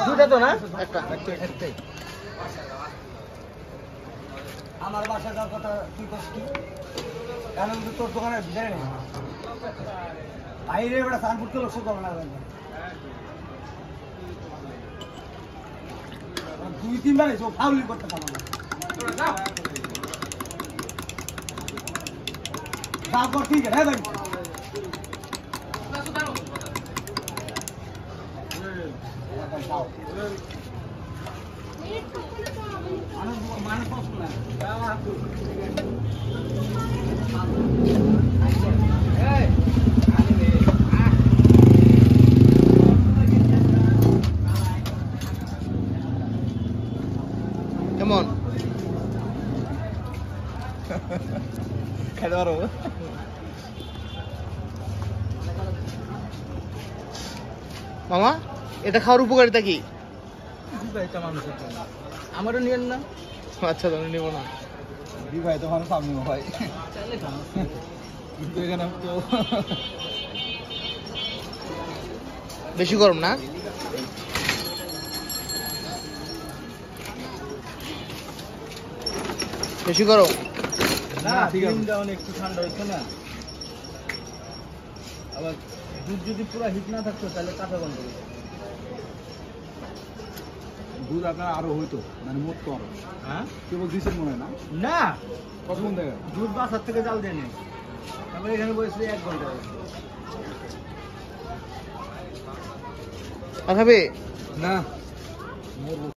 দুটা তো না একটা একটাই আমার বাসা যাওয়ার কথা তুই করছিস কি কারণ তোর দোকানে ভিতরে নেই বাইরে বেটা সানপুর তো লক্ষ্য করো না দুই তিনবার এসো ফাউলি করতে পারো না যাও কর ঠিক আছে ভাই মানুষ পছন্দ না কেমন খেতে পারো মামা এটা খাওয়ার উপকারিতা কি আমারও নিয়েন না আচ্ছা তাহলে নেবো না বিবাহিত মানুষ আমিও ভাই কিন্তু এখানে তো বেশি গরম না বেশি গরম না ঠিক আছে একটু ঠান্ডা হচ্ছে না আবার দুধ যদি পুরো হিট না থাকতো তাহলে কাঁচা বন্ধ দুধ আপনার আরো হইতো মানে মোট তো আরো হ্যাঁ কেবল দিচ্ছেন মনে হয় না না কতক্ষণ দেখে দুধ বাসার থেকে জাল দিয়ে নেই তারপরে এখানে বসে 1 ঘন্টা খাবে না